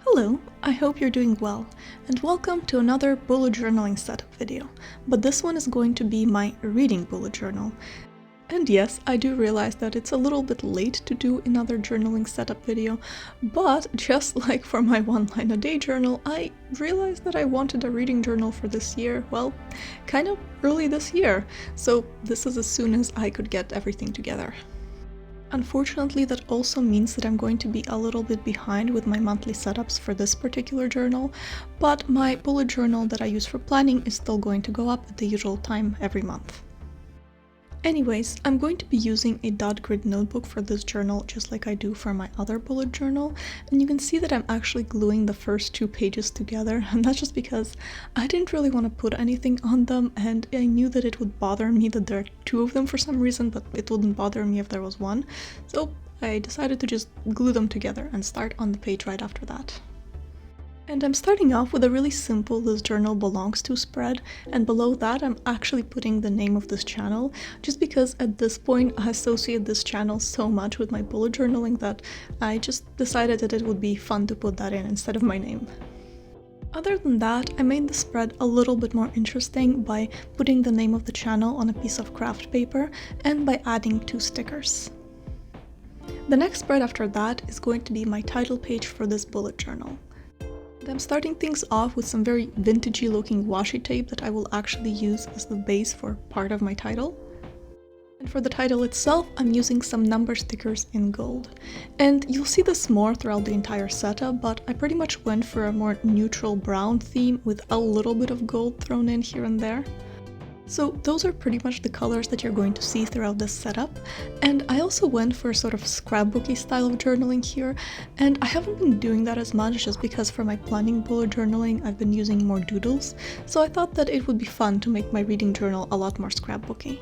Hello, I hope you're doing well, and welcome to another bullet journaling setup video, but this one is going to be my reading bullet journal. And yes, I do realize that it's a little bit late to do another journaling setup video, but just like for my one line a day journal, I realized that I wanted a reading journal for this year, well, kind of early this year, so this is as soon as I could get everything together. Unfortunately, that also means that I'm going to be a little bit behind with my monthly setups for this particular journal, but my bullet journal that I use for planning is still going to go up at the usual time every month. Anyways, I'm going to be using a dot grid notebook for this journal just like I do for my other bullet journal, and you can see that I'm actually gluing the first two pages together, and that's just because I didn't really want to put anything on them, and I knew that it would bother me that there are two of them for some reason, but it wouldn't bother me if there was one, so I decided to just glue them together and start on the page right after that. And I'm starting off with a really simple "This Journal Belongs To" spread, and below that I'm actually putting the name of this channel, just because at this point I associate this channel so much with my bullet journaling that I just decided that it would be fun to put that in instead of my name. Other than that, I made the spread a little bit more interesting by putting the name of the channel on a piece of craft paper and by adding two stickers. The next spread after that is going to be my title page for this bullet journal. I'm starting things off with some very vintagey looking washi tape that I will actually use as the base for part of my title. And for the title itself, I'm using some number stickers in gold. And you'll see this more throughout the entire setup, but I pretty much went for a more neutral brown theme with a little bit of gold thrown in here and there. So those are pretty much the colors that you're going to see throughout this setup, and I also went for a sort of scrapbooky style of journaling here, and I haven't been doing that as much just because for my planning bullet journaling I've been using more doodles, so I thought that it would be fun to make my reading journal a lot more scrapbooky.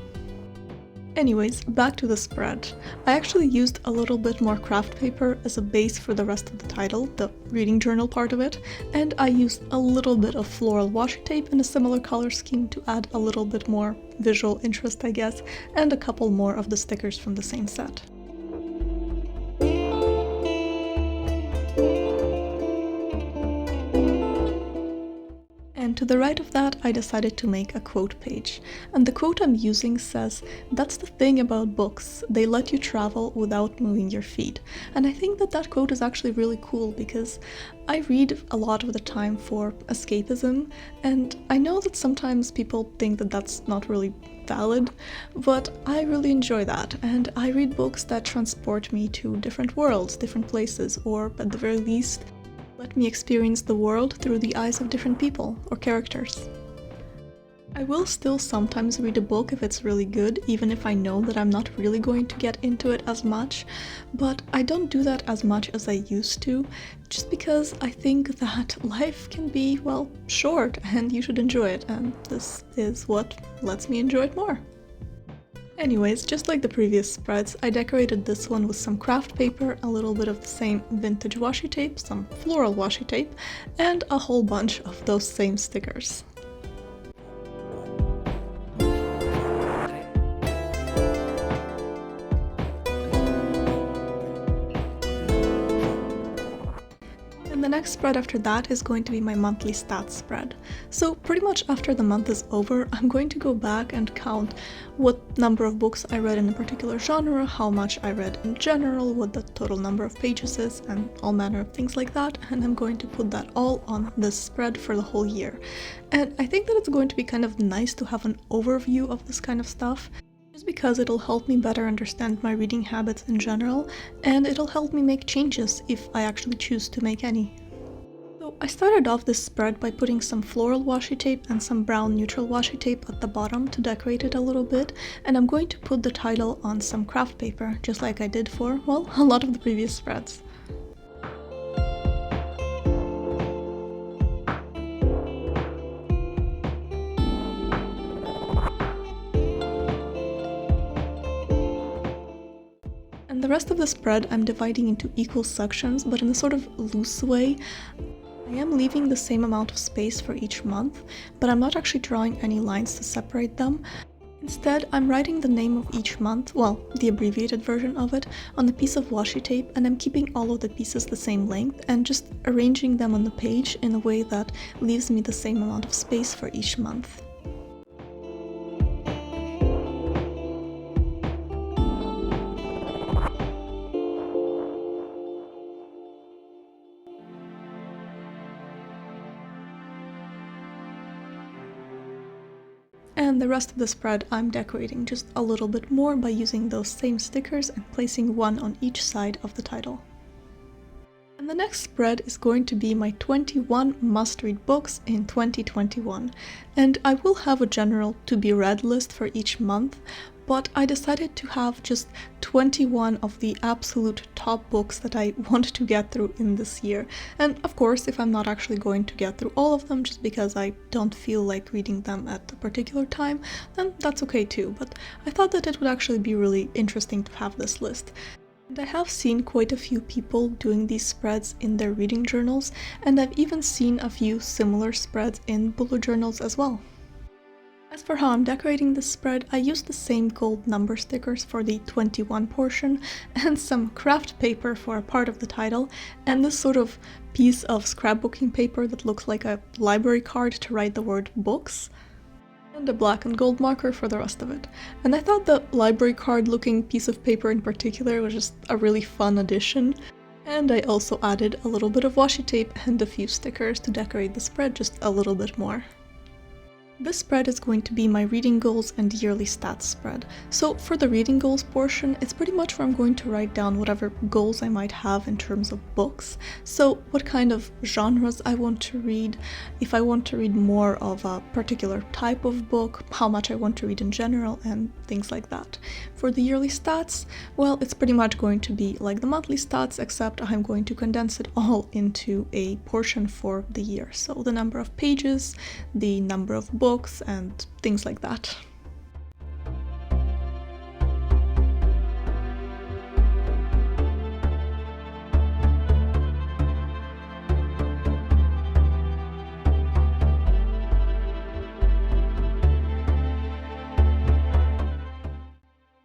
Anyways, back to the spread. I actually used a little bit more craft paper as a base for the rest of the title, the reading journal part of it, and I used a little bit of floral washi tape in a similar color scheme to add a little bit more visual interest, I guess, and a couple more of the stickers from the same set. And to the right of that, I decided to make a quote page. And the quote I'm using says, "That's the thing about books, they let you travel without moving your feet." And I think that that quote is actually really cool because I read a lot of the time for escapism, and I know that sometimes people think that that's not really valid, but I really enjoy that, and I read books that transport me to different worlds, different places, or at the very least, let me experience the world through the eyes of different people or characters. I will still sometimes read a book if it's really good, even if I know that I'm not really going to get into it as much, but I don't do that as much as I used to, just because I think that life can be, well, short and you should enjoy it, and this is what lets me enjoy it more. Anyways, just like the previous spreads, I decorated this one with some craft paper, a little bit of the same vintage washi tape, some floral washi tape, and a whole bunch of those same stickers. The next spread after that is going to be my monthly stats spread. So pretty much after the month is over, I'm going to go back and count what number of books I read in a particular genre, how much I read in general, what the total number of pages is, and all manner of things like that, and I'm going to put that all on this spread for the whole year. And I think that it's going to be kind of nice to have an overview of this kind of stuff, just because it'll help me better understand my reading habits in general, and it'll help me make changes if I actually choose to make any. So I started off this spread by putting some floral washi tape and some brown neutral washi tape at the bottom to decorate it a little bit, and I'm going to put the title on some craft paper, just like I did for, well, a lot of the previous spreads. And the rest of the spread I'm dividing into equal sections, but in a sort of loose way. I am leaving the same amount of space for each month, but I'm not actually drawing any lines to separate them. Instead, I'm writing the name of each month, well, the abbreviated version of it, on a piece of washi tape, and I'm keeping all of the pieces the same length and just arranging them on the page in a way that leaves me the same amount of space for each month. And the rest of the spread I'm decorating just a little bit more by using those same stickers and placing one on each side of the title. And the next spread is going to be my 21 must-read books in 2021. And I will have a general to-be-read list for each month, but I decided to have just 21 of the absolute top books that I want to get through in this year. And of course, if I'm not actually going to get through all of them just because I don't feel like reading them at a particular time, then that's okay too. But I thought that it would actually be really interesting to have this list. And I have seen quite a few people doing these spreads in their reading journals, and I've even seen a few similar spreads in bullet journals as well. As for how I'm decorating this spread, I used the same gold number stickers for the 21 portion, and some kraft paper for a part of the title, and this sort of piece of scrapbooking paper that looks like a library card to write the word books, and a black and gold marker for the rest of it. And I thought the library card looking piece of paper in particular was just a really fun addition. And I also added a little bit of washi tape and a few stickers to decorate the spread just a little bit more. This spread is going to be my reading goals and yearly stats spread. So for the reading goals portion, it's pretty much where I'm going to write down whatever goals I might have in terms of books. So what kind of genres I want to read, if I want to read more of a particular type of book, how much I want to read in general, and things like that. For the yearly stats, well, it's pretty much going to be like the monthly stats, except I'm going to condense it all into a portion for the year. So the number of pages, the number of books, and things like that.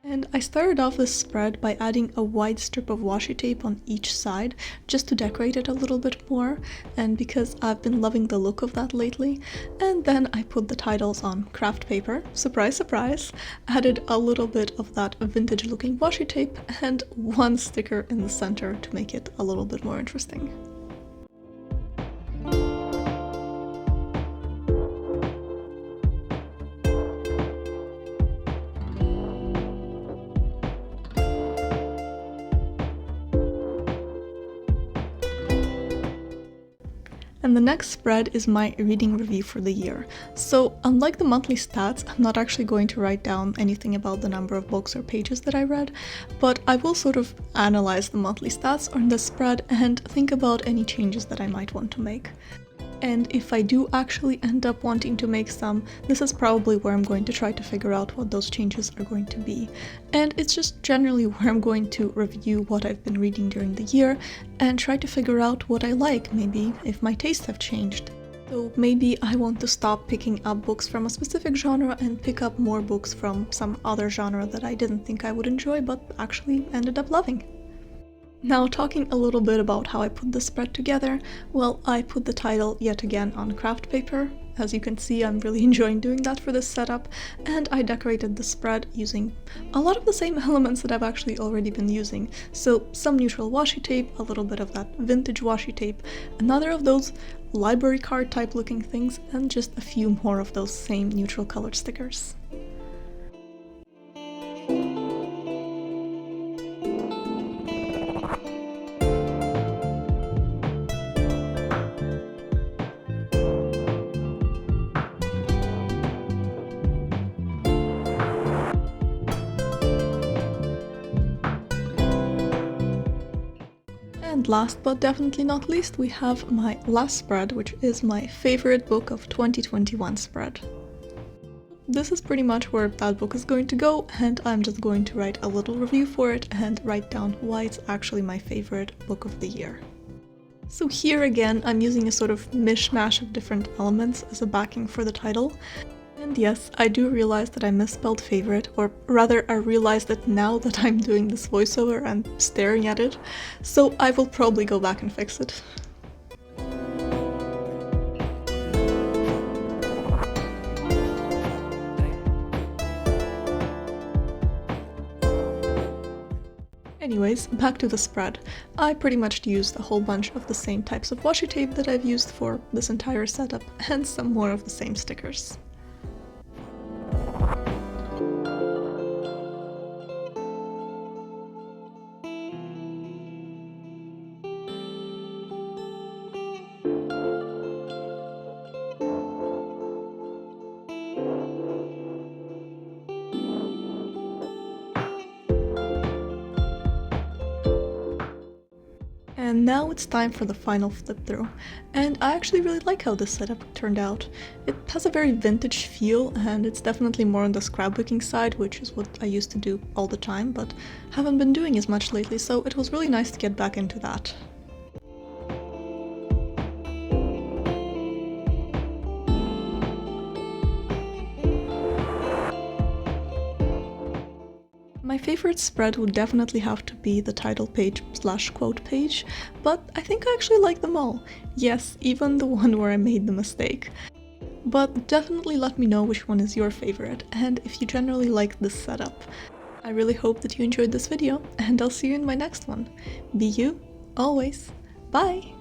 And I started off this spread by adding a wide strip of washi tape on each side just to decorate it a little bit more, and because I've been loving the look of that lately. And then I put the titles on kraft paper, surprise surprise, added a little bit of that vintage looking washi tape and one sticker in the center to make it a little bit more interesting. And the next spread is my reading review for the year. So unlike the monthly stats, I'm not actually going to write down anything about the number of books or pages that I read, but I will sort of analyze the monthly stats on this spread and think about any changes that I might want to make. And if I do actually end up wanting to make some, this is probably where I'm going to try to figure out what those changes are going to be. And it's just generally where I'm going to review what I've been reading during the year and try to figure out what I like, maybe if my tastes have changed. So maybe I want to stop picking up books from a specific genre and pick up more books from some other genre that I didn't think I would enjoy but actually ended up loving. Now, talking a little bit about how I put the spread together, well, I put the title yet again on kraft paper. As you can see, I'm really enjoying doing that for this setup, and I decorated the spread using a lot of the same elements that I've actually already been using. So some neutral washi tape, a little bit of that vintage washi tape, another of those library card type looking things, and just a few more of those same neutral colored stickers. And last but definitely not least, we have my last spread, which is my favorite book of 2021 spread. This is pretty much where that book is going to go, and I'm just going to write a little review for it and write down why it's actually my favorite book of the year. So here again, I'm using a sort of mishmash of different elements as a backing for the title. And yes, I do realize that I misspelled favorite, or rather I realize that now that I'm doing this voiceover and staring at it, so I will probably go back and fix it. Anyways, back to the spread. I pretty much used a whole bunch of the same types of washi tape that I've used for this entire setup, and some more of the same stickers. And now it's time for the final flip through, and I actually really like how this setup turned out. It has a very vintage feel, and it's definitely more on the scrapbooking side, which is what I used to do all the time, but haven't been doing as much lately, so it was really nice to get back into that. My favorite spread would definitely have to be the title page / quote page, but I think I actually like them all. Yes, even the one where I made the mistake. But definitely let me know which one is your favorite, and if you generally like this setup. I really hope that you enjoyed this video, and I'll see you in my next one. Be you, always. Bye!